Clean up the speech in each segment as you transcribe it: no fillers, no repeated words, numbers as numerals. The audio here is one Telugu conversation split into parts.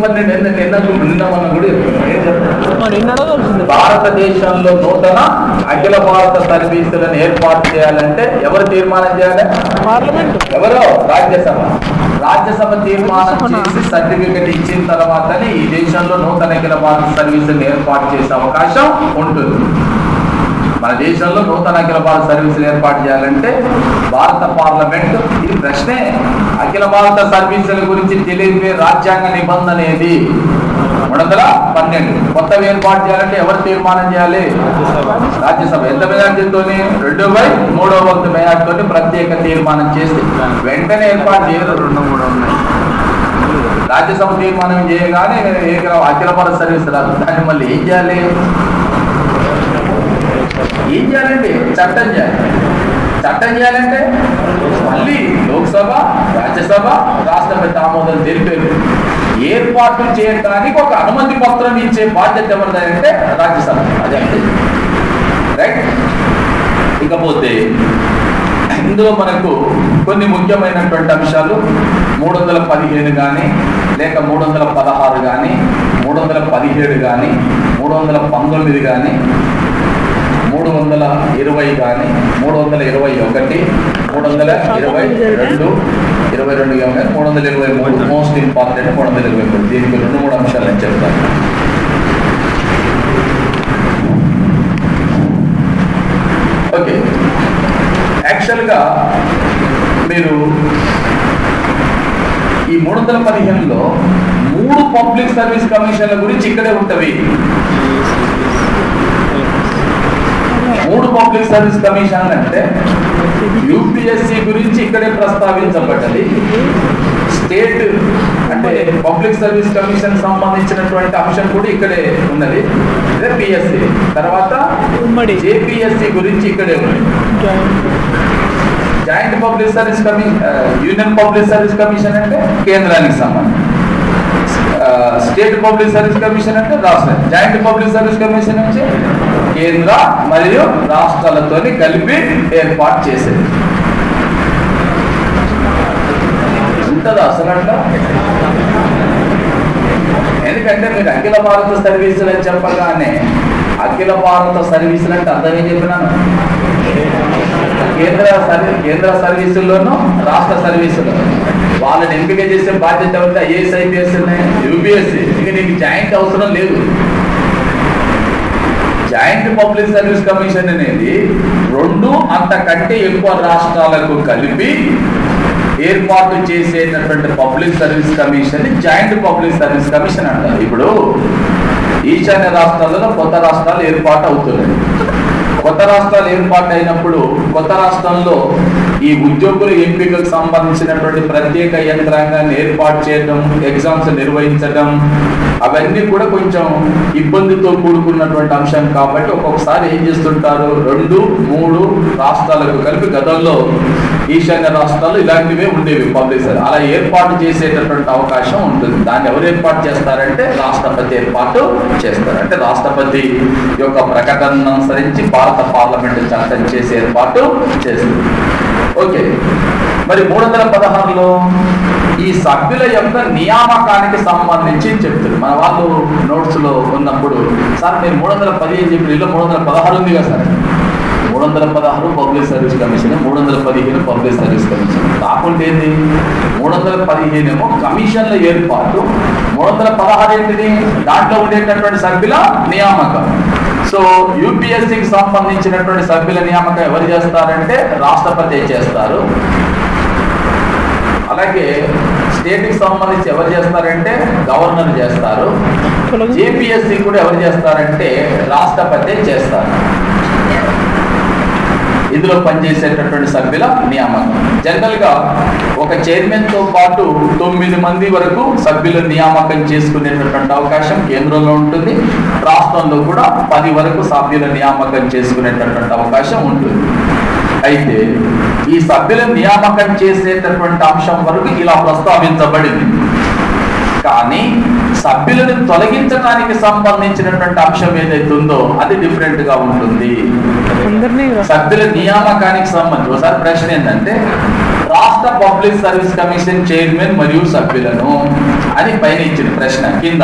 మరి నేను నిన్న మొన్న కూడా భారతదేశంలో నూతన అఖిల భారత సర్వీసులను ఏర్పాటు చేయాలంటే ఎవరు తీర్మానం చేయాలి? పార్లమెంట్. ఎవరో? రాజ్యసభ తీర్మానం చేసి సర్టిఫికెట్ ఇచ్చిన తర్వాతనే ఈ దేశంలో నూతన అఖిల భారత సర్వీసులను ఏర్పాటు చేసే అవకాశం ఉంటుంది. మన దేశంలో నూతన అఖిల భారత సర్వీసులు ఏర్పాటు చేయాలంటే భారత పార్లమెంట్, ఇది ప్రశ్నే, అఖిల భారత సర్వీసుల గురించి తెలిపే రాజ్యాంగ నిబంధన ఏది? 312. కొత్తవి ఏర్పాటు చేయాలంటే ఎవరు తీర్మానం చేయాలి? రాజ్యసభ. ఎంత మెజార్టీతో? 2/3 మెజార్టీతో ప్రత్యేక తీర్మానం చేసి వెంటనే ఏర్పాటు చేయరు. 2-3 ఉన్నాయి. రాజ్యసభ తీర్మానం చేయగానే అఖిల భారత సర్వీస్ రాదు. దాన్ని మళ్ళీ ఏం చేయాలి? చేయాలండి? చట్టం చేయాలి. చట్టం చేయాలంటే మళ్ళీ లోక్సభ, రాజ్యసభ, రాష్ట్రపతి ఆమోదం తెలిపేది. ఏర్పాటు చేయడానికి ఒక అనుమతి పత్రం ఇచ్చే బాధ్యత ఎవరిదంటే రాజ్యసభ. అదే రైట్. ఇకపోతే ఇందులో మనకు కొన్ని ముఖ్యమైనటువంటి అంశాలు 315 కానీ, లేక 316 కానీ, 317 కానీ, 319 కానీ, 320 కానీ, 321, 322, 323, మోస్ట్ ఇంపార్టెంట్ 323. దీనికి 2-3 అంశాలు నేను చెప్తాను. ఓకే, యాక్చువల్గా మీరు ఈ 315లో 3 పబ్లిక్ సర్వీస్ కమిషన్ల గురించి ఇక్కడే ఉంటవి. 3 పబ్లిక్ సర్వీస్ కమిషన్లు అంటే యూపీఎస్సీ గురించి ఇక్కడే ప్రస్తావించబడ్డది. స్టేట్ అంటే పబ్లిక్ సర్వీస్ కమిషన్ సంబంధించినటువంటి అంశం కూడా ఇక్కడే ఉన్నది. అదే పిఎస్సి. తర్వాత జేపీఎస్సి గురించి ఇక్కడే ఉంది. Joint public service commission, union public service commission అంటే కేంద్రానికి సంబంధించి, స్టేట్ పబ్లిక్ సర్వీస్ కమిషన్ అంటే రాష్ట్రం, జాయింట్ పబ్లిక్ సర్వీస్ కమిషన్ నుంచి కేంద్ర మరియు రాష్ట్రాలతో కలిపి ఏర్పాటు చేసేది. ఉంటుందా అసలు అట్లా? ఎందుకంటే మీరు అఖిల భారత సర్వీసులు అని చెప్పగానే అఖిల భారత సర్వీసులు అంటే అర్థం ఏం చెప్పినాను? కేంద్ర సర్వీసుల్లోనూ రాష్ట్ర సర్వీసులు వాళ్ళని ఎంపిక చేసే బాధ్యత ఉంటే ఐఏఎస్, ఐపీఎస్ ఉన్నాయి, యూపీఎస్సీ. ఇక నీకు జాయింట్ అవసరం లేదు. జాయింట్ పబ్లిక్ సర్వీస్ కమిషన్ అనేది 2 అంతకంటే ఎక్కువ రాష్ట్రాలకు కలిపి ఏర్పాటు చేసేటటువంటి public service commission joint public service commission అంటారు. ఇప్పుడు ఈశాన్య రాష్ట్రాలలో కొత్త రాష్ట్రాలు ఏర్పాటు అవుతున్నాయి. కొత్త రాష్ట్రాలు ఏర్పాటు అయినప్పుడు కొత్త రాష్ట్రంలో ఈ ఉద్యోగుల ఎంపికకు సంబంధించినటువంటి ప్రత్యేక యంత్రాంగాన్ని ఏర్పాటు చేయడం, ఎగ్జామ్స్ నిర్వహించడం, అవన్నీ కూడా కొంచెం ఇబ్బందితో కూడుకున్నటువంటి అంశం. కాబట్టి ఒక్కొక్కసారి ఏం చేస్తుంటారు, 2-3 రాష్ట్రాలకు కలిపి గతంలో ఈశాన్య రాష్ట్రాలు ఇలాంటివే ఉండేవి పబ్లిక్ సర్వీస్. అలా ఏర్పాటు చేసేటటువంటి అవకాశం ఉంటుంది. దాన్ని ఎవరు ఏర్పాటు చేస్తారంటే రాష్ట్రపతి ఏర్పాటు చేస్తారు. అంటే రాష్ట్రపతి యొక్క ప్రకటనను అనుసరించి భారత పార్లమెంట్ చట్టం చేసి ఏర్పాటు చేస్తుంది. ఓకే, మరి 316లో ఈ సభ్యుల యొక్క నియామకానికి సంబంధించి చెప్తుంది. మన వాళ్ళు నోట్స్ లో ఉన్నప్పుడు సార్ మీరు 315 చెప్పిన 316 ఉంది కదా sir, 316 public service commission, 315 public service commission. కాకుండా ఏంటి, 315 ఏమో కమిషన్ల ఏర్పాటు, 316 ఏంటిది, దాంట్లో ఉండేటటువంటి సభ్యుల నియామకం. సో యూపీఎస్సీకి సంబంధించినటువంటి సభ్యుల నియామకం ఎవరు చేస్తారంటే రాష్ట్రపతి చేస్తారు. అలాగే స్టేట్కి సంబంధించి ఎవరు చేస్తారంటే గవర్నర్ చేస్తారు. జేపీఎస్సీ కూడా ఎవరు చేస్తారంటే రాష్ట్రపతి చేస్తారు. ఇందులో పనిచేసేటటువంటి సభ్యుల నియామకం జనరల్ గా ఒక చైర్మన్ తో పాటు 9 మంది వరకు సభ్యుల నియామకం చేసుకునేటటువంటి అవకాశం కేంద్రంలో ఉంటుంది. రాష్ట్రంలో కూడా 10 వరకు సభ్యుల నియామకం చేసుకునేటటువంటి అవకాశం ఉంటుంది. అయితే ఈ సభ్యుల నియామకం చేసేటటువంటి అంశం వరకు ఇలా ప్రస్తావించబడింది. కానీ సభ్యులను తొలగించడానికి సంబంధించినటువంటి అంశం ఏదైతే ఉందో అది డిఫరెంట్ గా ఉంటుంది. సభ్యుల నియామకానికి సంబంధించి ఒకసారి ప్రశ్న ఏంటంటే రాష్ట్ర పబ్లిక్ సర్వీస్ కమిషన్ చైర్మన్ మరియు సభ్యులను అని పైన ఇచ్చిన ప్రశ్న. కింద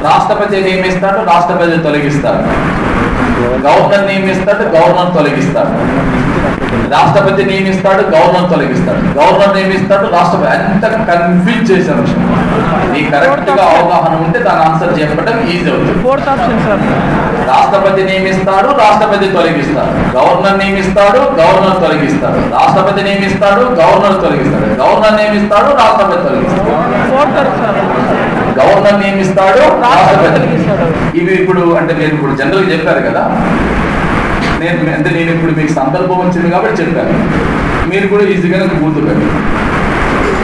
రాష్ట్రపతి నియమిస్తాడు, రాష్ట్రపతి తొలగిస్తాడు. Governor నియమిస్తాడు, governor తొలగిస్తాడు. రాష్ట్రపతి నియమిస్తాడు, గవర్నర్ తొలగిస్తాడు. గవర్నర్ నియమిస్తాడు, రాష్ట్రపతి. అంత కన్ఫ్యూజ్ చేసే అంశం. నీకు కరెక్ట్ గా అవగాహన ఉంటే దాని ఆన్సర్ చెప్పడం ఈజీ అవుతుంది. Fourth option sir. రాష్ట్రపతి నియమిస్తాడు, రాష్ట్రపతి తొలగిస్తాడు. Governor నియమిస్తాడు, governor తొలగిస్తాడు. రాష్ట్రపతి నియమిస్తాడు, గవర్నర్ తొలగిస్తాడు. గవర్నర్ నియమిస్తాడు, రాష్ట్రపతి తొలగిస్తాడు. గవర్నర్ నియమిస్తాడు, రాష్ట్రపతి తొలగిస్తాడు. ఇవి ఇప్పుడు అంటే నేను ఇప్పుడు జనరల్ చెప్పారు కదా, నేను ఇప్పుడు మీకు సందర్భం వచ్చింది కాబట్టి చెప్పాను. మీరు కూడా ఈజీగానే కూతురు.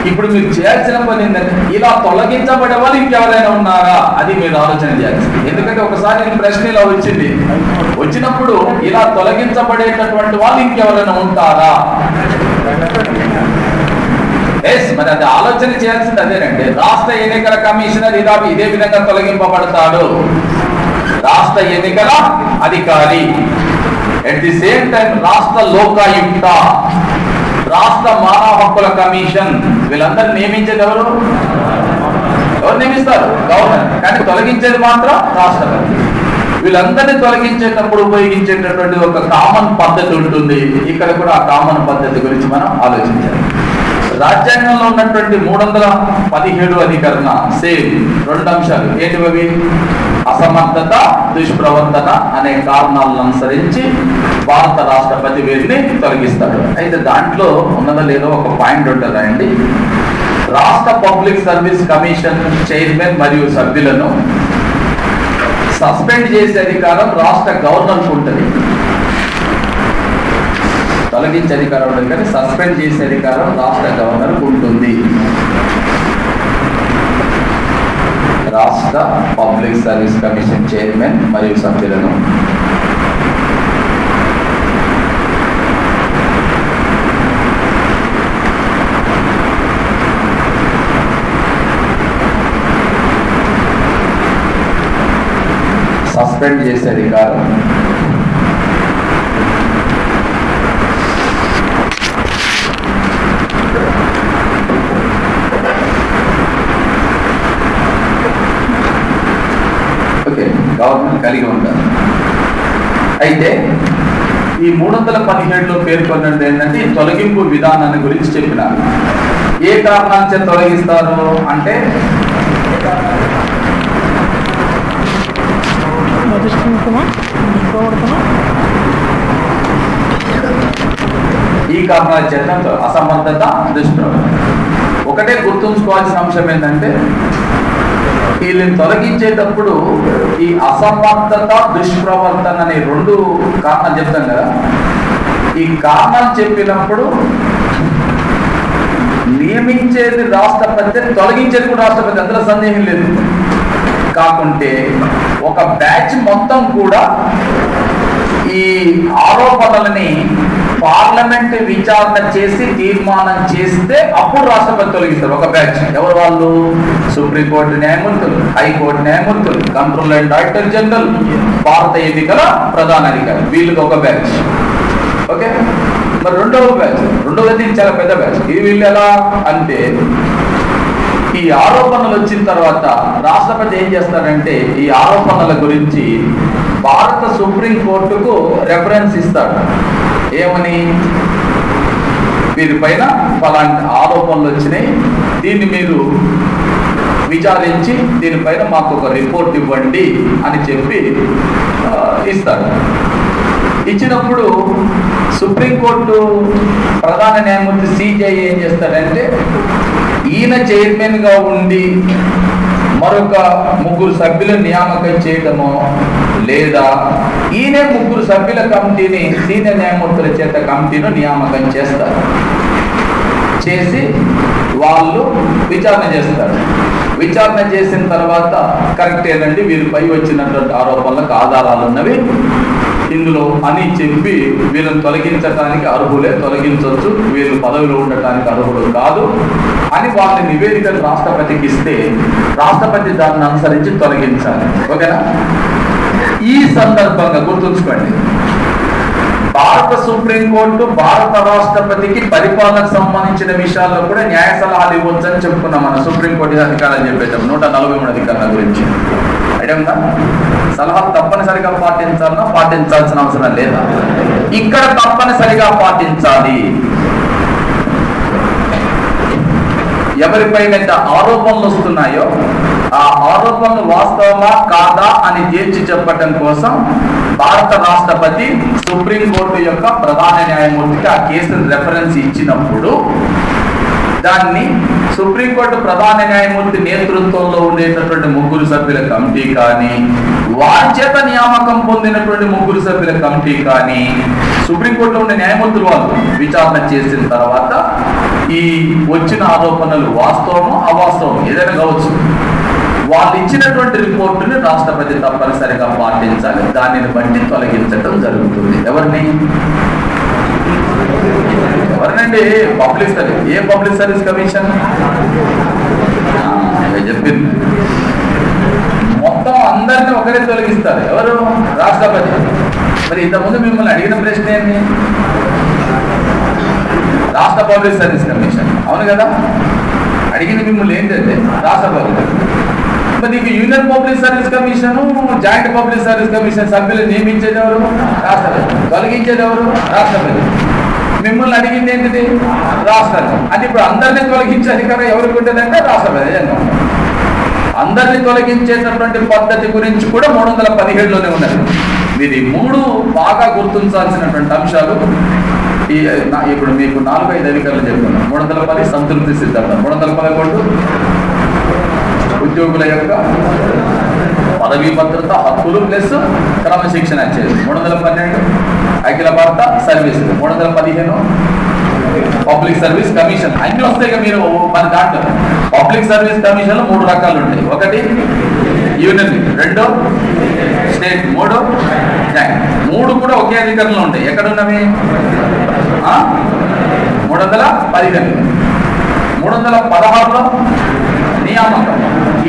ఇప్పుడు మీరు చేయాల్సిన పని ఏంటంటే ఇలా తొలగించబడే వాళ్ళు ఇంకెవరైనా ఉన్నారా అది మీరు ఆలోచన చేయాల్సింది. ఎందుకంటే ఒకసారి నేను ప్రశ్న ఇలా వచ్చినప్పుడు ఇలా తొలగించబడేటటువంటి వాళ్ళు ఇంకెవరైనా ఉంటారా? మరి అది ఆలోచన చేయాల్సింది అదేనండి. రాష్ట్ర ఎన్నికల కమిషనర్ ఇదే విధంగా తొలగింపబడతాడు. రాష్ట్ర ఎన్నికల అధికారి, అట్ ది సేమ్ టైం రాష్ట్ర లోకాయుక్త, రాష్ట్ర మానవ హక్కుల కమిషన్, వీళ్ళందరూ నియమించేది ఎవరు నియమిస్తారు? గవర్నర్. కానీ తొలగించేది మాత్రం రాష్ట్రపతి. వీళ్ళందరినీ తొలగించేటప్పుడు ఉపయోగించేటటువంటి ఒక కామన్ పద్ధతి ఉంటుంది. ఇక్కడ కూడా ఆ కామన్ పద్ధతి గురించి మనం ఆలోచించాలి. రాజ్యాంగంలో ఉన్నటువంటి 317 అధికరణ సేమ్ 2 అంశాలు ఏంటివి? అసమర్థత, దుష్ప్రవర్తన అనే కారణాలను అనుసరించి భారత రాష్ట్రపతి వీరిని తొలగిస్తాడు. అయితే దాంట్లో ఉన్నదో లేదో ఒక పాయింట్ ఉంటుందండి. రాష్ట్ర పబ్లిక్ సర్వీస్ కమిషన్ చైర్మన్ మరియు సభ్యులను సస్పెండ్ చేసే అధికారం రాష్ట్ర గవర్నర్కు ఉంటుంది. తొలగించే అధికారం ఉంటుంది కానీ సస్పెండ్ చేసే అధికారం రాష్ట్ర గవర్నర్కు ఉంటుంది. రాష్ట్ర పబ్లిక్ సర్వీస్ కమిషన్ చైర్మన్ మరియు సభ్యులను సస్పెండ్ చేసే అధికారం గవర్నమెంట్ కలిగి ఉంటారు. అయితే ఈ 317లో పేర్కొన్నది ఏంటంటే తొలగింపు విధానాన్ని గురించి చెప్పినారు. ఏ కారణాల చేత తొలగిస్తారు అంటే ఈ కారణాల చేత అసమర్థత, దుష్ప్రవర్తన. ఒకటే గుర్తుంచుకోవాల్సిన అంశం ఏంటంటే వీళ్ళని తొలగించేటప్పుడు ఈ అసమర్థత, దుష్ప్రవర్తన అనే 2 కారణాలు చెప్తాం కదా. ఈ కారణాలు చెప్పినప్పుడు నియమించేది రాష్ట్రపతి, తొలగించేది కూడా రాష్ట్రపతి, అందులో సందేహం లేదు. కాకుంటే ఒక బ్యాచ్ మొత్తం కూడా ఈ ఆరోపణలని పార్లమెంట్ విచారణ చేసి తీర్మానం చేస్తే అప్పుడు రాష్ట్రపతి తొలగిస్తారు. ఒక బ్యాచ్. ఎవరు వాళ్ళు? సుప్రీంకోర్టు న్యాయమూర్తులు, హైకోర్టు న్యాయమూర్తులు, కంట్రోలర్ అండ్ డైరెక్టర్ జనరల్, భారత ఎన్నికల ప్రధాన అధికారి, వీళ్ళకి ఒక బ్యాచ్. ఓకే. మరి రెండవ బ్యాచ్, రెండవది చాలా పెద్ద బ్యాచ్. ఇది వీళ్ళు ఎలా అంటే ఈ ఆరోపణలు వచ్చిన తర్వాత రాష్ట్రపతి ఏం చేస్తాడంటే ఈ ఆరోపణల గురించి భారత సుప్రీంకోర్టుకు రెఫరెన్స్ ఇస్తాడు. ఏమని? వీరిపైన పలాంటి ఆరోపణలు వచ్చినాయి, దీన్ని మీరు విచారించి దీనిపైన మాకు ఒక రిపోర్ట్ ఇవ్వండి అని చెప్పి ఇస్తాడు. ఇచ్చినప్పుడు సుప్రీంకోర్టు ప్రధాన న్యాయమూర్తి సిజే ఏం చేస్తాడంటే ఈయన చైర్మన్గా ఉండి మరొక 3 సభ్యులను నియామకం చేయటమో లేదా ఈయనే 3 సభ్యుల కమిటీని సీనియర్ న్యాయమూర్తుల చేత కమిటీను నియామకం చేస్తారు. చేసి వాళ్ళు విచారణ చేస్తారు. విచారణ చేసిన తర్వాత కరెక్టేనండి, వీరిపై వచ్చినటువంటి ఆరోపణలకు ఆధారాలు ఉన్నవి ఇందులో అని చెప్పి వీళ్ళని తొలగించడానికి అర్హులే, తొలగించవచ్చు, వీళ్ళు పదవిలో ఉండటానికి అర్హులు కాదు అని వాళ్ళ నివేదికను రాష్ట్రపతికి ఇస్తే రాష్ట్రపతి దాన్ని అనుసరించి తొలగించాలి. ఓకేనా? ఈ సందర్భంగా గుర్తుంచుకోండి, భారత సుప్రీంకోర్టు భారత రాష్ట్రపతికి పరిపాలనకు సంబంధించిన విషయాల్లో కూడా న్యాయ సలహాలు ఇవ్వచ్చని చెప్పుకున్నాం మన సుప్రీంకోర్టు అధికారాలు చెప్పేటం 143 అధికారుల గురించి. అదేందా సలహాలు తప్పనిసరిగా పాటించాల్సిన అవసరం లేదా? ఇక్కడ తప్పనిసరిగా పాటించాలి. ఎవరిపైనైతే ఆరోపణలు వస్తున్నాయో ఆ ఆరోపణలు వాస్తవమా కాదా అని తేల్చి చెప్పడం కోసం భారత రాష్ట్రపతి సుప్రీంకోర్టు యొక్క ప్రధాన న్యాయమూర్తికి ఆ కేసును రెఫరెన్స్ ఇచ్చినప్పుడు దాన్ని సుప్రీంకోర్టు ప్రధాన న్యాయమూర్తి నేతృత్వంలో ఉండేటటువంటి 3 సభ్యుల కమిటీ కానీ వారి చేత నియామకం పొందినటువంటి 3 సభ్యుల కమిటీ కానీ సుప్రీంకోర్టులో ఉండే న్యాయమూర్తులు వాళ్ళు విచారణ చేసిన తర్వాత ఈ వచ్చిన ఆరోపణలు వాస్తవమో అవాస్తవం ఏదైనా కావచ్చు, వాళ్ళు ఇచ్చినటువంటి రిపోర్టుని రాష్ట్రపతి తప్పనిసరిగా పాటించాలి. దానిని బట్టి తొలగించడం జరుగుతుంది. ఎవరినండి? Public service. ఏ పబ్లిక్ సర్వీస్ కమిషన్ చెప్పింది? మొత్తం అందరినీ ఒకరే తొలగిస్తారు. ఎవరు? రాష్ట్రపతి. మరి ఇంతకుముందు మిమ్మల్ని అడిగిన ప్రశ్న ఏంటి? రాష్ట్ర పబ్లిక్ సర్వీస్ కమిషన్, అవును కదా? అడిగింది మిమ్మల్ని ఏంటంటే రాష్ట్రపతి. మరి నీకు union public service commission, joint public service commission సభ్యులు నియమించేది ఎవరు? రాష్ట్రపతి. తొలగించేది ఎవరు? రాష్ట్రపతి. మిమ్మల్ని అడిగింది ఏంటిది? రాష్ట్రాలు. అంటే ఇప్పుడు అందరినీ తొలగించే అధికారం ఎవరికి ఉంటుందంటే రాష్ట్రపతి. అందరినీ తొలగించేటటువంటి పద్ధతి గురించి కూడా 317లోనే ఉన్నది. ఇది 3 బాగా గుర్తించాల్సినటువంటి అంశాలు. ఇప్పుడు మీకు 4-5 అధికారులు చెప్తున్నాను. 310 సంతృప్తి సిద్ధాంతం, 311 ఉద్యోగుల యొక్క పదవీ భద్రత హక్కులు ప్లస్ క్రమశిక్షణ వచ్చేది, 312 అఖిల భారత సర్వీస్, 315 పబ్లిక్ సర్వీస్ కమిషన్. అన్ని వస్తాయి మీరు మన దాంట్లో. పబ్లిక్ సర్వీస్ కమిషన్ 3 రకాలు ఉంటాయి. 1 యూనియన్, 2 స్టేట్, 3 జాయింట్. 3 కూడా ఒకే అధికారంలో ఉంటాయి. ఎక్కడ ఉన్నవి? 315. 316లో నియామకం.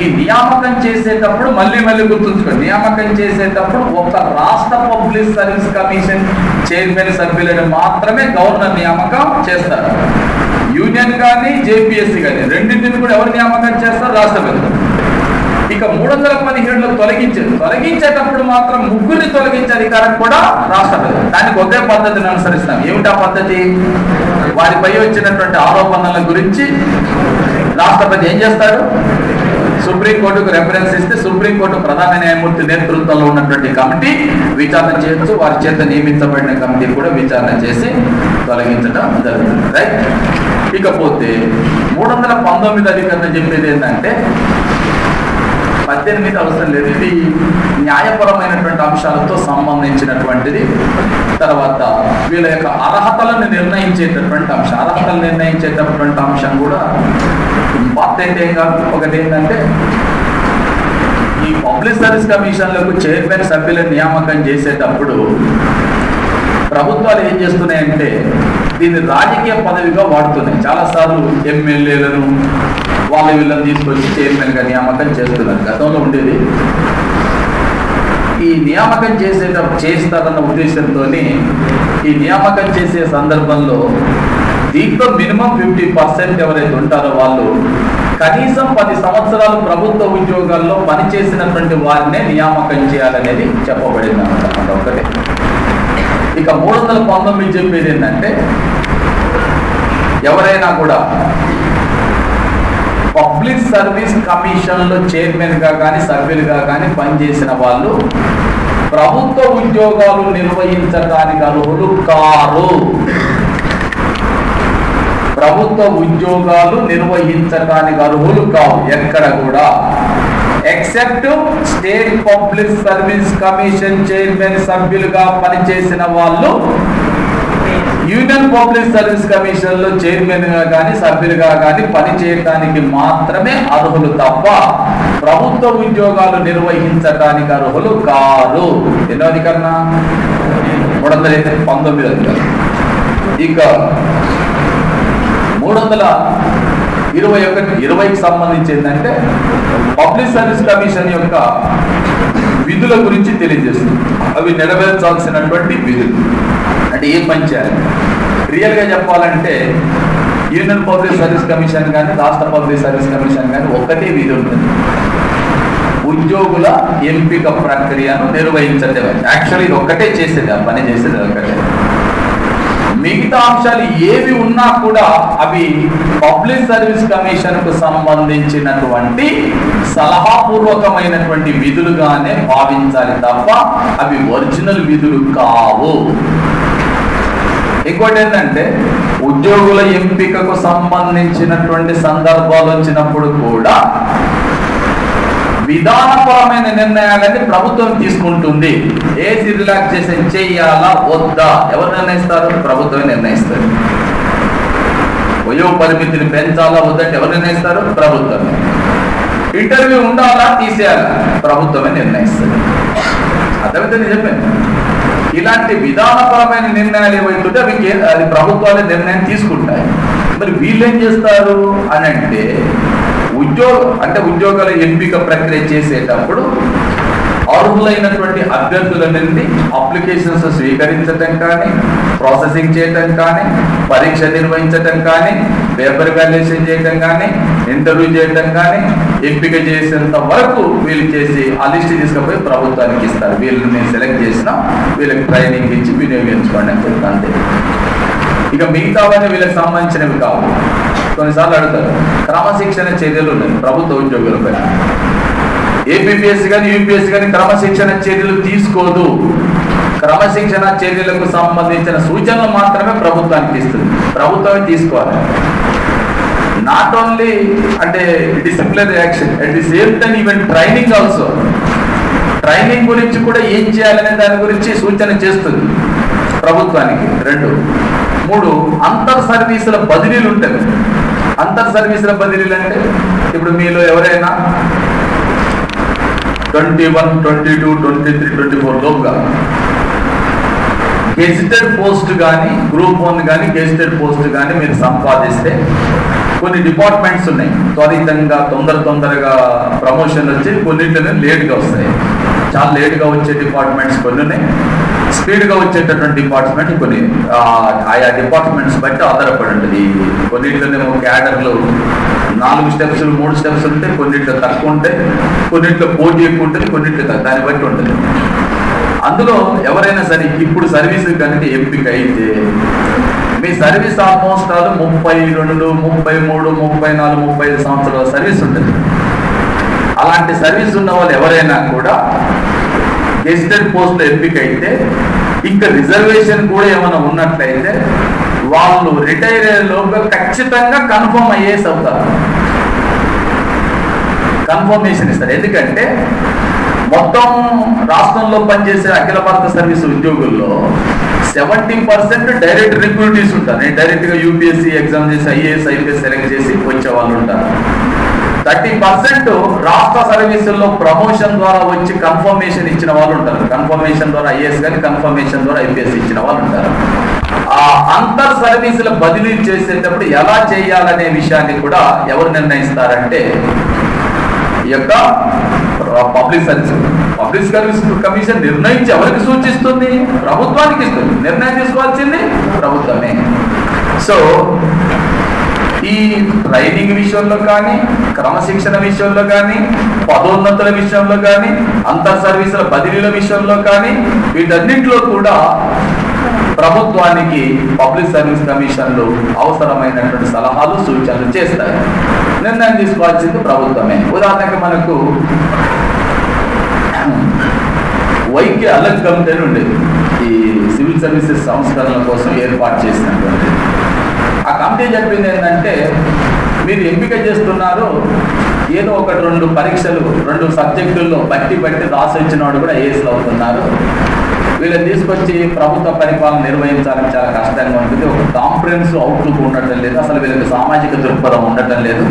ఈ నియామకం చేసేటప్పుడు మళ్ళీ గుర్తుంచుకోండి, నియామకం చేసేటప్పుడు ఒక రాష్ట్ర పబ్లిక్ సర్వీస్ కమిషన్ చైర్మన్ సభ్యులను మాత్రమే గవర్నర్ నియామకం చేస్తారు. యూనియన్ కానీ జేపీఎస్సీ కానీ రెండింటిని కూడా ఎవరు నియామకం చేస్తారు? రాష్ట్రపతి. ఇక 317లో తొలగించేటప్పుడు మాత్రం 3 తొలగించే అధికారం కూడా రాష్ట్రపతి. దానికి ఒకే పద్ధతిని అనుసరిస్తాం. ఏమిటా పద్ధతి? వారిపై వచ్చినటువంటి ఆరోపణల గురించి రాష్ట్రపతి ఏం చేస్తాడు? సుప్రీంకోర్టుకు రెఫరెన్స్ ఇస్తే సుప్రీంకోర్టు ప్రధాన న్యాయమూర్తి నేతృత్వంలో ఉన్నటువంటి కమిటీ విచారణ చేయొచ్చు. వారి చేత నియమించబడిన కమిటీ కూడా విచారణ చేసి తొలగించడం జరుగుతుంది. రైట్. ఇకపోతే 319 అధికరణ చెప్పేది ఏంటంటే 18 అవసరం లేదు, ఇది న్యాయపరమైనటువంటి అంశాలతో సంబంధించినటువంటిది. తర్వాత వీళ్ళ యొక్క అర్హతలను నిర్ణయించేటటువంటి అంశం. అర్హతలు నిర్ణయించేటటువంటి అంశం కూడా ఇంపార్టెంట్ ఏం కాదు. ఒకటి ఏంటంటే ఈ పబ్లిక్ సర్వీస్ కమిషన్లకు చైర్మన్ సభ్యుల నియామకం చేసేటప్పుడు ప్రభుత్వాలు ఏం చేస్తున్నాయంటే దీన్ని రాజకీయ పదవిగా వాడుతున్నాయి. చాలాసార్లు ఎమ్మెల్యేలను వీళ్ళని తీసుకొచ్చి చైర్మన్గా నియామకం చేస్తున్నారు. గతంలో ఉండేది. ఈ నియామకం చేస్తారన్న ఉద్దేశంతో ఈ నియామకం చేసే సందర్భంలో దీంట్లో మినిమం 50% ఎవరైతే ఉంటారో వాళ్ళు కనీసం 10 సంవత్సరాలు ప్రభుత్వ ఉద్యోగాల్లో పనిచేసినటువంటి వారినే నియామకం చేయాలనేది చెప్పబడింది అన్నమాట. ఒకటే. ఇక 319 చెప్పేది ఏంటంటే ఎవరైనా కూడా పబ్లిక్ సర్వీస్ కమిషన్లో చైర్మన్గా కానీ సభ్యులుగా కానీ పనిచేసిన వాళ్ళు ప్రభుత్వ ఉద్యోగాలు నిర్వహించడానికి అర్హులు కారు. ప్రభుత్వ ఉద్యోగాలు నిర్వహించడానికి అర్హులు కావు ఎక్కడ కూడా. Except state public service commission chairman సభ్యులుగా పనిచేసిన వాళ్ళు యూనియన్ పబ్లిక్ సర్వీస్ కమిషన్ లో చైర్మన్ గా కానీ సభ్యులుగా కానీ పనిచేయడానికి మాత్రమే అర్హులు తప్ప ప్రభుత్వ ఉద్యోగాలు నిర్వహించడానికి అర్హులు కారు. ఎన్నో అధికరణ? 319 అధికరణ. ఇక 321-20కి సంబంధించి ఏంటంటే పబ్లిక్ సర్వీస్ కమిషన్ యొక్క విధుల గురించి తెలియజేస్తుంది. అవి నెరవేర్చాల్సినటువంటి విధులు. అంటే ఏం పని చేయాలి? రియల్గా చెప్పాలంటే యూనియన్ పబ్లిక్ సర్వీస్ కమిషన్ కానీ రాష్ట్ర పబ్లిక్ సర్వీస్ కమిషన్ కానీ ఒక్కటే విధి ఉంటుంది, ఉద్యోగుల ఎంపిక ప్రక్రియను నిర్వహించటమే. యాక్చువల్లీ ఇది ఒక్కటే చేసేది, ఆ పని చేసేది ఒక్కటే. మిగతా అంశాలు ఏవి ఉన్నా కూడా అవి పబ్లిక్ సర్వీస్ కమిషన్ కు సంబంధించినటువంటి సలహాపూర్వకమైనటువంటి విధులుగానే భావించాలి తప్ప అవి ఒరిజినల్ విధులు కావు. ఇంకోటి ఏంటంటే ఉద్యోగుల ఎంపికకు సంబంధించినటువంటి సందర్భాలు వచ్చినప్పుడు కూడా విధానపరమైన నిర్ణయాలని ప్రభుత్వం తీసుకుంటుంది. ఏజ్ రిలాక్సేషన్ చేయాలా వద్దా ఎవరు నిర్ణయిస్తారు? ప్రభుత్వమే నిర్ణయిస్తారు. వయో పరిమితిని పెంచాలా వద్దంటే ఎవరు నిర్ణయిస్తారు? ప్రభుత్వమే. ఇంటర్వ్యూ ఉండాలా తీసేయాలా? ప్రభుత్వమే నిర్ణయిస్తుంది. అర్థమైతే చెప్పాను. ఇలాంటి విధానపరమైన నిర్ణయాలు ఏవైతుంటే అది ప్రభుత్వాలే నిర్ణయం తీసుకుంటాయి. మరి వీళ్ళు ఏం చేస్తారు అని అంటే ఉద్యోగాల ఎంపిక ప్రక్రియ చేసేటప్పుడు అర్హులైనటువంటి అభ్యర్థుల నుండి అప్లికేషన్స్ స్వీకరించటం కానీ, ప్రాసెసింగ్ చేయటం కానీ, పరీక్ష నిర్వహించటం కానీ, పేపర్ వాల్యుయేషన్ చేయటం కానీ, ఇంటర్వ్యూ చేయటం కానీ, ఎంపిక చేసేంత వరకు వీళ్ళు చేసి ఆ లిస్ట్ తీసుకుపోయి ప్రభుత్వానికి ఇస్తారు. వీళ్ళని మేము సెలెక్ట్ చేసినా వీళ్ళకి ట్రైనింగ్ ఇచ్చి వినియోగించుకోండి అని చెప్తాను అంతే. ఇక మిగతావన్నీ వీళ్ళకి సంబంధించినవి కావు. కొన్నిసార్లు అడుగుతారు క్రమశిక్షణ చర్యలు ఉన్నాయి ప్రభుత్వ ఉద్యోగులపై. ఏపీపీఎస్సీ కానీ యూపీఎస్సీ కానీ క్రమశిక్షణ చర్యలు తీసుకోదు. క్రమశిక్షణ చర్యలకు సంబంధించిన సూచనలు మాత్రమే ప్రభుత్వానికి ఇస్తుంది, ప్రభుత్వమే తీసుకోవాలి. నాట్ ఓన్లీ అంటే disciplinary action, at the same time even training also. Training గురించి కూడా ఏం చేయాలనే దాని గురించి సూచన చేస్తుంది ప్రభుత్వానికి. 2, 3 అంతర్ సర్వీసుల బదిలీలు ఉంటాయి. అంతర్ సర్వీసుల బదిలీలు అంటే ఇప్పుడు మీలో ఎవరైనా 21, 22, 23, 24 లోపుగా గెజిటెడ్ పోస్ట్ కానీ గ్రూప్ 1 కానీ గెజిటెడ్ పోస్ట్ కానీ మీరు సంపాదిస్తే కొన్ని డిపార్ట్మెంట్స్ ఉన్నాయి త్వరితంగా తొందరగా ప్రమోషన్ వచ్చి కొన్నింటిని లేట్గా వస్తాయి. చాలా లేట్గా వచ్చే డిపార్ట్మెంట్స్ కొన్ని ఉన్నాయి, స్పీడ్గా వచ్చేటటువంటి డిపార్ట్మెంట్ కొన్ని. ఆయా డిపార్ట్మెంట్స్ బట్టి ఆధారపడి ఉంటుంది. కొన్నింటిలోనేమో క్యాడర్లు 4 స్టెప్స్ 3 స్టెప్స్ ఉంటే, కొన్నింటిలో తక్కువ ఉంటాయి, కొన్నింటిలో పోటీ ఎక్కువ ఉంటుంది, కొన్నింటిలో దాన్ని బట్టి ఉంటుంది. అందులో ఎవరైనా సరే ఇప్పుడు సర్వీసు కనుక ఎంపిక అయితే మీ సర్వీస్ ఆల్మోస్ట్ 32, 33, 34, 35 సంవత్సరాల సర్వీస్ ఉంటుంది. అలాంటి సర్వీస్ ఉన్న వాళ్ళు ఎవరైనా కూడా గెజిటెడ్ పోస్ట్లో ఎంపిక అయితే ఇంకా రిజర్వేషన్ కూడా ఏమైనా ఉన్నట్లయితే వాళ్ళు రిటైర్ అయ్యేలోగా ఖచ్చితంగా కన్ఫర్మ్ అయ్యేసి అవుతారు, కన్ఫర్మేషన్ ఇస్తారు. ఎందుకంటే మొత్తం రాష్ట్రంలో పనిచేసే అఖిల భారత సర్వీస్ ఉద్యోగుల్లో 70% డైరెక్ట్ రిక్రూటీస్ ఉంటారు. నేను డైరెక్ట్గా యూపీఎస్సీ ఎగ్జామ్ చేసి ఐఏఎస్ ఐపీఎస్ సెలెక్ట్ చేసి వచ్చే వాళ్ళు ఉంటారు. 30% రాష్ట్ర సర్వీసుల్లో ప్రమోషన్ ద్వారా వచ్చి కన్ఫర్మేషన్ ఇచ్చిన వాళ్ళు ఉంటారు. కన్ఫర్మేషన్ ద్వారా ఐఏఎస్ కానీ కన్ఫర్మేషన్ ద్వారా ఐపీఎస్ ఇచ్చిన వాళ్ళు ఉంటారు. ఆ అంతర్ సర్వీసుల బదిలీ చేసేటప్పుడు ఎలా చేయాలనే విషయాన్ని కూడా ఎవరు నిర్ణయిస్తారంటే ఈ యొక్క పబ్లిక్ సర్వీస్ కమిషన్ నిర్ణయించి ఎవరికి సూచిస్తుంది? ప్రభుత్వానికి ఇస్తుంది. నిర్ణయం తీసుకోవాల్సింది ప్రభుత్వమే. సో ఈ ట్రైనింగ్ విషయంలో కానీ, క్రమశిక్షణ విషయంలో కానీ, పదోన్నతుల విషయంలో కానీ, అంతర్ సర్వీసుల బదిలీల విషయంలో కానీ వీటన్నింటిలో కూడా ప్రభుత్వానికి పబ్లిక్ సర్వీస్ కమిషన్లు అవసరమైనటువంటి సలహాలు సూచనలు చేస్తాయి. నిర్ణయం తీసుకోవాల్సింది ప్రభుత్వమే. ఉదాహరణకి మనకు వైద్య అలర్ట్ కమిటీ ఉండేది, ఈ సివిల్ సర్వీసెస్ సంస్కరణల కోసం ఏర్పాటు చేసినటువంటి. ఆ కమిటీ చెప్పింది ఏంటంటే మీరు ఎంపిక చేస్తున్నారు, ఏదో 1-2 పరీక్షలు 2 సబ్జెక్టుల్లో బట్టి రాసి వచ్చిన వాడు కూడా ఏఎస్లు అవుతున్నారు. వీళ్ళని తీసుకొచ్చి ప్రభుత్వ పరిపాలన నిర్వహించాలని చాలా కష్టంగా ఉంటుంది. ఒక కాంప్రహెన్సివ్ అవుట్లుక్ ఉండటం లేదు, అసలు వీళ్ళకి సామాజిక దృక్పథం ఉండటం లేదు.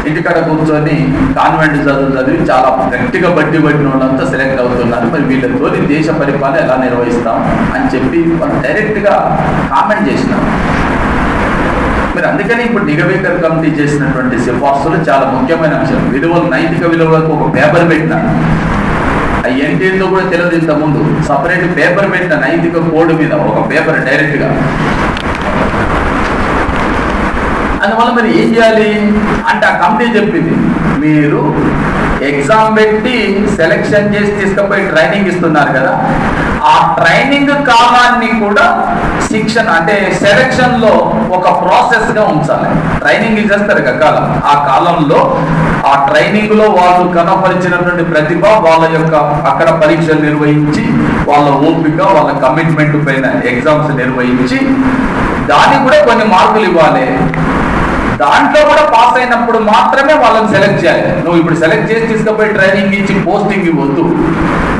ఇంటికాడ కూర్చొని కాన్వెంట్ చదివి చాలా గట్టిగా బట్టి పట్టిన వాళ్ళంతా సెలెక్ట్ అవుతున్నారు. మరి వీళ్ళతో దేశ పరిపాలన ఎలా నిర్వహిస్తాం అని చెప్పి వాళ్ళు డైరెక్ట్గా కామెంట్ చేసినాం. మరి అందుకని ఇప్పుడు నిగవేకర్ కమిటీ చేసినటువంటి సిఫార్సులు చాలా ముఖ్యమైన అంశం. విలువలు, నైతిక విలువలకు ఒక పేపర్ పెట్టినారు. ఏంటేందో కూడా తెలియదు. ఇంతకుముందు సపరేట్ పేపర్ పెట్టిన నైతిక కోడ్ మీద ఒక పేపర్ డైరెక్ట్గా. అందువల్ల మరి ఏం చేయాలి అంటే ఆ కమిటీ చెప్పింది, మీరు ఎగ్జామ్ పెట్టి సెలెక్షన్ చేసి తీసుకుపోయి ట్రైనింగ్ ఇస్తున్నారు కదా, ఆ ట్రైనింగ్ కాలాన్ని కూడా శిక్షణ అంటే సెలెక్షన్ లో ఒక ప్రాసెస్ గా ఉంచాలి. ట్రైనింగ్ చేస్తారు కదా కాలం, ఆ కాలంలో ఆ ట్రైనింగ్ లో వాళ్ళు కనపరిచినటువంటి ప్రతిభ, వాళ్ళ యొక్క అక్కడ పరీక్షలు నిర్వహించి, వాళ్ళ ఓపిక, వాళ్ళ కమిట్మెంట్ పైన ఎగ్జామ్స్ నిర్వహించి దానికి కూడా కొన్ని మార్కులు ఇవ్వాలి. దాంట్లో కూడా పాస్ అయినప్పుడు మాత్రమే వాళ్ళని సెలెక్ట్ చేయాలి. నువ్వు ఇప్పుడు సెలెక్ట్ చేసి తీసుకుపోయి ట్రైనింగ్ ఇచ్చి పోస్టింగ్ ఇవ్వద్దు,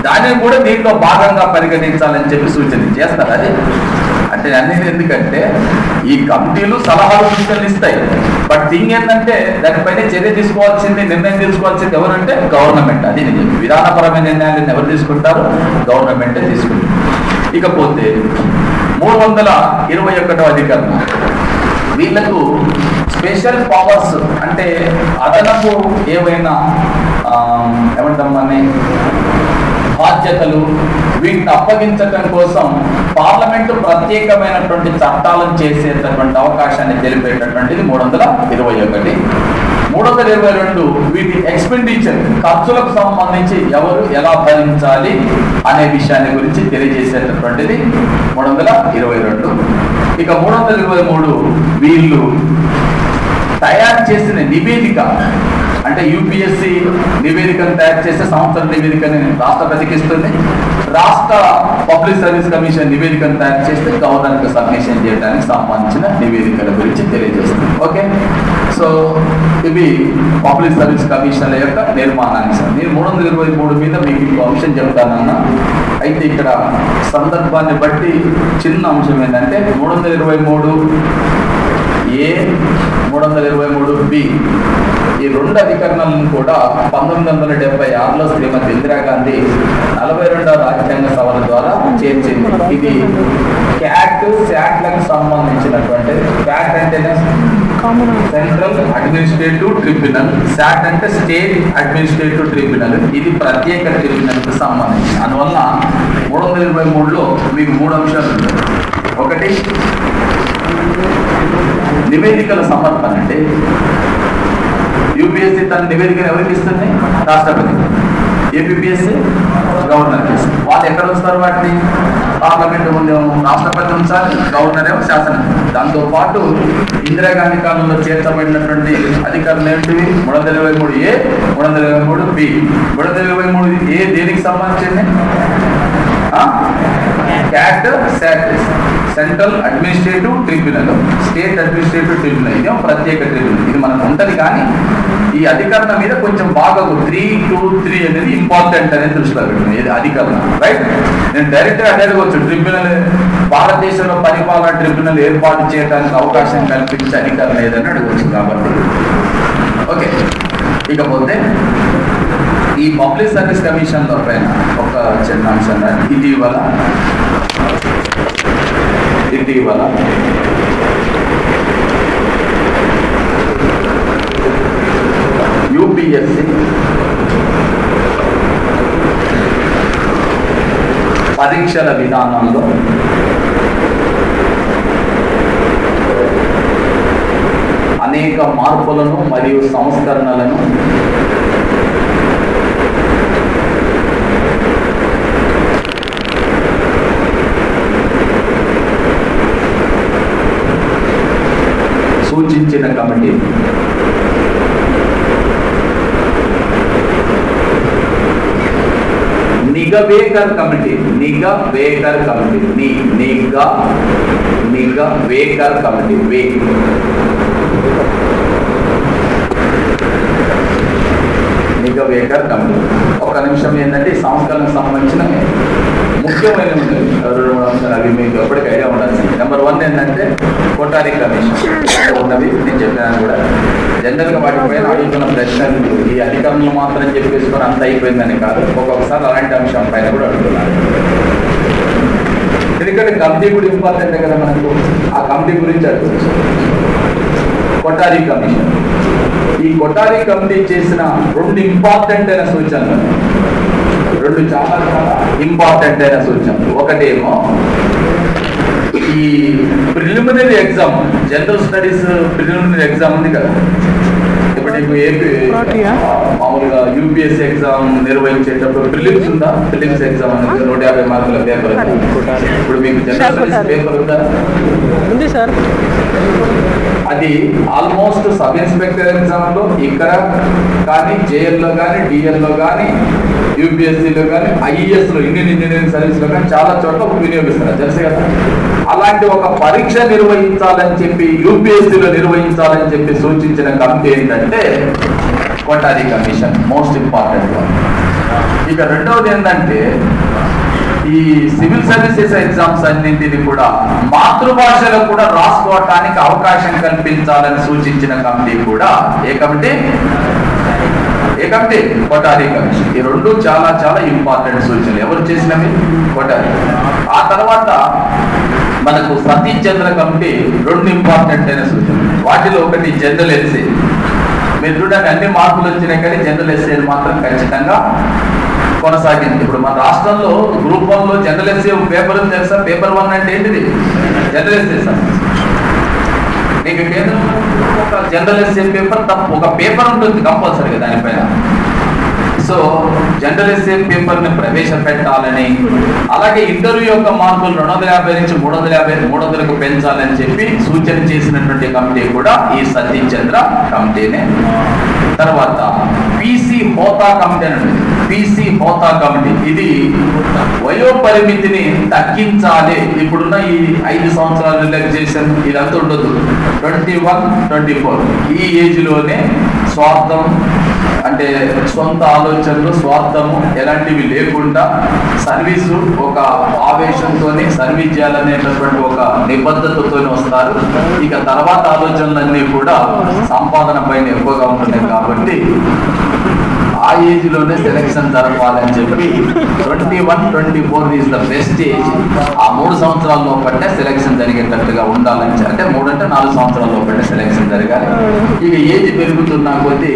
దానిని కూడా దీంట్లో భాగంగా పరిగణించాలని చెప్పి సూచన చేస్తారు. అది అంటే అనేది ఎందుకంటే ఈ కమిటీలు సలహాలు సూచనలు ఇస్తాయి, బట్ థింగ్ ఏంటంటే దానిపైన చర్య తీసుకోవాల్సింది, నిర్ణయం తీసుకోవాల్సింది ఎవరంటే గవర్నమెంట్. అది నేను విధానపరమైన నిర్ణయాలను ఎవరు తీసుకుంటారు? గవర్నమెంటే తీసుకుంటారు. ఇకపోతే 321వ అధికరణం, వీళ్లకు స్పెషల్ పవర్స్ అంటే అదనపు ఏవైనా ఏమంటామని బాధ్యతలు వీటిని అప్పగించడం కోసం పార్లమెంటు ప్రత్యేకమైనటువంటి చట్టాలను చేసేటటువంటి అవకాశాన్ని తెలిపేటటువంటిది 321. 322 వీటి ఎక్స్పెండిచర్ ఖర్చులకు సంబంధించి ఎవరు ఎలా భరించాలి అనే విషయాన్ని గురించి తెలియజేసేటటువంటిది 322. ఇక 323 వీళ్ళు తయారు చేసిన నివేదిక అంటే యూపీఎస్సి నివేదికను తయారు చేసే సంవత్సర నివేదికని రాష్ట్రపతికి ఇస్తుంది. రాష్ట్ర పబ్లిక్ సర్వీస్ కమిషన్ నివేదికను తయారు చేస్తే గవర్నర్కి సబ్మిషన్ చేయడానికి సంబంధించిన నివేదికల గురించి తెలియజేస్తుంది. ఓకే, సో ఇవి పబ్లిక్ సర్వీస్ కమిషన్ల యొక్క నిర్మాణానికి. నేను 323 మీద మీకు ఇంకో అంశం చెప్తానన్నా. అయితే ఇక్కడ సందర్భాన్ని బట్టి చిన్న అంశం ఏంటంటే 323A 323B ఈ రెండు అధికరణలను కూడా 1976లో శ్రీమతి ఇందిరాగాంధీ 42వ రాజ్యాంగ సవరణ ద్వారా చేర్చింది. ఇది క్యాట్ శాట్లకు సంబంధించినటువంటి, క్యాట్ అంటేనే సెంట్రల్ అడ్మినిస్ట్రేటివ్ ట్రిబ్యునల్, శాట్ అంటే స్టేట్ అడ్మినిస్ట్రేటివ్ ట్రిబ్యునల్. ఇది ప్రత్యేక ట్రిబ్యునల్కి సంబంధించి. అందువల్ల 323లో మీకు 3 అంశాలు ఉంటాయి. ఒకటి నివేదికల సమర్పణ. అంటే యూపీఎస్సీ తన నివేదికను ఎవరికి ఇస్తుంది? రాష్ట్రపతి. ఏపీఎస్సీ గవర్నర్కి ఇస్తుంది. వాళ్ళు ఎక్కడ ఉంచుతారు వాటిని? పార్లమెంట్ ముందు రాష్ట్రపతి ఉంచాలి, గవర్నర్ ఏమో శాసనం. దాంతోపాటు ఇందిరాగాంధీ కాలంలో చేర్చబడినటువంటి అధికారులు ఏంటివి? 323A 323B. 323A దేనికి సంబంధించింది? Cat central administrative tribunal, state administrative tribunal. ఇదేమో ప్రత్యేక ట్రిబ్యునల్. ఇది మనకు ఉంటుంది, కానీ ఈ అధికరణ మీద కొంచెం బాగా 323 అనేది ఇంపార్టెంట్ అనేది దృష్టిలో పెట్టింది. ఇది అధికరణ, రైట్? నేను డైరెక్ట్గా అడగవచ్చు, ట్రిబ్యునల్ భారతదేశంలో పరిపాలన ట్రిబ్యునల్ ఏర్పాటు చేయడానికి అవకాశం కల్పించే అధికరణ ఏదని అడగవచ్చు. కాబట్టి ఓకే, ఇకపోతే ఈ పబ్లిక్ సర్వీస్ కమిషన్ల పైన ఒక చిన్న అంశం. ఇటీవల యూపీఎస్సీ పరీక్షల విధానంలో అనేక మార్పులను మరియు సంస్కరణలను సూచించిన committee Nigavekar committee. Nigavekar committee Nigavekar committee. ఒక నిమిషం ఏంటంటే ఈ సంస్కరణకు సంబంధించిన ముఖ్యమైన అంశాలు అవి మీకు ఎప్పటికీ ఐడియా ఉండాల్సింది. నెంబర్ 1 ఏంటంటే కోటారీ కమిషన్ ఉన్నది. నేను చెప్పినాను కూడా, జనరల్గా వాటిపైన అడుగుతున్న ప్రశ్నలు ఈ అధికారంలో మాత్రం చెప్పేసుకొని అంత అయిపోయిందని కాదు, ఒక్కొక్కసారి అలాంటి అంశం పైన కూడా అడుగుతున్నారు. ఎందుకంటే కమిటీ కూడా ఇంపార్టెంట్ కదా మనకు. ఆ కమిటీ గురించి అడుగుతుంది. కోటారీ కమిషన్. ఈ కోటారీ కమిటీ చేసిన 2 ఇంపార్టెంట్ అయిన సూచనలు. రెండు చాలా చాలా ఇంపార్టెంట్ అయిన సూచనలు. ఒకటేమో ఈ preliminary exam, general studies preliminary exam ఉంది కదా, ఇప్పుడు నీకు ఏపీ మామూలుగా యూపీఎస్సీ ఎగ్జామ్ నిర్వహించేటప్పుడు ప్రిలిమ్స్ ఉందా? ప్రిలిమ్స్ ఎగ్జామ్ అనేది 150 మార్కుల పేపర్. ఇప్పుడు మీకు జనరల్ స్టడీస్ పేపర్ ఉందా? ఉంది సార్. అది ఆల్మోస్ట్ సబ్ ఇన్స్పెక్టర్ ఎగ్జామ్ లో ఇక్కడ కానీ, జేఎల్లో కానీ, డిఎల్లో కానీ, యూపీఎస్సీలో కానీ, ఐఈఎస్ లో, ఇండియన్ ఇంజనీరింగ్ సర్వీస్ లో కానీ చాలా చోట్ల వినియోగిస్తున్నారు, తెలుసు కదా. అలాంటి ఒక పరీక్ష నిర్వహించాలని చెప్పి యూపీఎస్సీలో నిర్వహించాలని చెప్పి సూచించిన కమిటీ ఏంటంటే Kothari commission, most important one. ఇక రెండవది ఏంటంటే ఈ సివిల్ సర్వీసెస్ ఎగ్జామ్స్ అన్నింటినీ కూడా మాతృభాషలో కూడా రాసుకోవటానికి అవకాశం కల్పించాలని సూచించిన కమిటీ కూడా ఏ కమిటీ? కోటారి కమిషన్. ఈ రెండు చాలా చాలా ఇంపార్టెంట్ సూచనలు. ఎవరు చేసినవి? కోటారి. ఆ తర్వాత మనకు సతీష్ చంద్ర కమిటీ రెండు ఇంపార్టెంట్ అయిన సూచనలు. వాటిలో ఒకటి జనరల్ ఎస్సే. మీరు చూడండి, అన్ని మార్కులు వచ్చినాయి కానీ జనరల్ ఎస్సే మాత్రం ఖచ్చితంగా కొనసాగింది. ఇప్పుడు మన రాష్ట్రంలో గ్రూప్ 1 లో జనరల్ ఎస్సే పేపర్ ఉంది తెలుసా? పేపర్ 1 అంటే ఏంటిది? General essay sir. నీకు కేంద్రంలో ఒక జనరల్ ఎస్సే పేపర్ ఒక పేపర్ ఉంటుంది కంపల్సరీగా దానిపైన. సో జనరల్ ఎస్సే పేపర్ ని ప్రవేశపెట్టాలని, అలాగే ఇంటర్వ్యూ యొక్క మార్కులు 250 నుంచి 300కు పెంచాలని చెప్పి సూచన చేసినటువంటి కమిటీ కూడా ఈ సతీష్ చంద్ర కమిటీనే. తర్వాత పీసీ హోతా కమిటీ అని, పీసీ హోతా కమిటీ ఇది వయో పరిమితిని తగ్గించాలి. ఇప్పుడున్న ఈ 5 సంవత్సరాల రిలాక్సేషన్ ఇదంతా ఉండదు. 21, 24 ఈ ఏజ్ లోనే స్వార్థం అంటే సొంత ఆలోచనలు, స్వార్థము ఎలాంటివి లేకుండా సర్వీసు ఒక ఆవేశంతో సర్వీస్ చేయాలనేటటువంటి ఒక నిబద్ధతతో వస్తారు. ఇక తర్వాత ఆలోచనలన్నీ కూడా సంపాదన పైన ఎక్కువగా ఉంటున్నాయి కాబట్టి ఆ ఏజ్ లోనే సెలక్షన్ జరపాలని చెప్పి 21, 24 ఈజ్ ద బెస్ట్ ఏజ్. ఆ 3 సంవత్సరాల్లో పట్టే సెలక్షన్ జరిగేటట్టుగా ఉండాలని, అంటే 3 అంటే 4 సంవత్సరాల్లో పట్టే సెలక్షన్ జరగాలి. ఇక ఏజ్ పెరుగుతున్నా కొద్దీ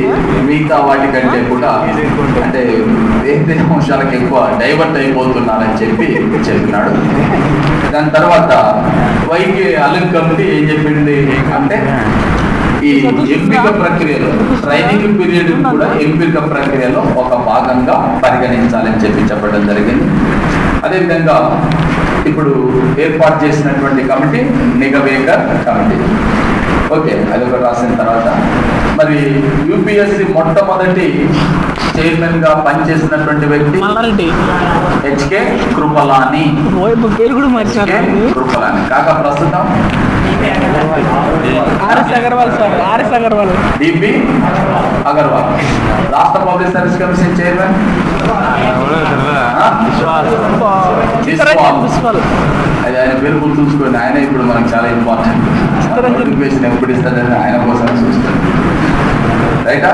మిగతా వాటికంటే కూడా అంటే వేరే అంశాలకు ఎక్కువ డైవర్ట్ అయిపోతున్నారని చెప్పినాడు. దాని తర్వాత వైకి అలిం కమిటీ ఏం చెప్పింది అంటే ఈ ఎంపిక ప్రక్రియలో ట్రైనింగ్ పీరియడ్ కూడా ఎంపిక ప్రక్రియలో ఒక భాగంగా పరిగణించాలని చెప్పడం జరిగింది. అదేవిధంగా ఇప్పుడు ఏర్పాటు చేసినటువంటి కమిటీ నిగవేకర్ కమిటీ. ఓకే, అదొకటి రాసిన తర్వాత మరి యూపీఎస్సీ మొట్టమొదటి చైర్మన్ గా పనిచేసినటువంటి వ్యక్తి హెచ్కే కృపలాని. కృపలాని కాక ప్రస్తుతం డిపి అగర్వాల్. రాష్ట్ర పబ్లిక్ సర్వీస్ కమిషన్ చైర్మన్ అది ఆయన పేరు గుర్తుంచుకోండి. ఆయన ఇప్పుడు మనకు చాలా ఇంపార్టెంట్. నోటిఫికేషన్ ఎప్పుడు ఇస్తాడని ఆయన కోసం చూస్తాడు. రైటా?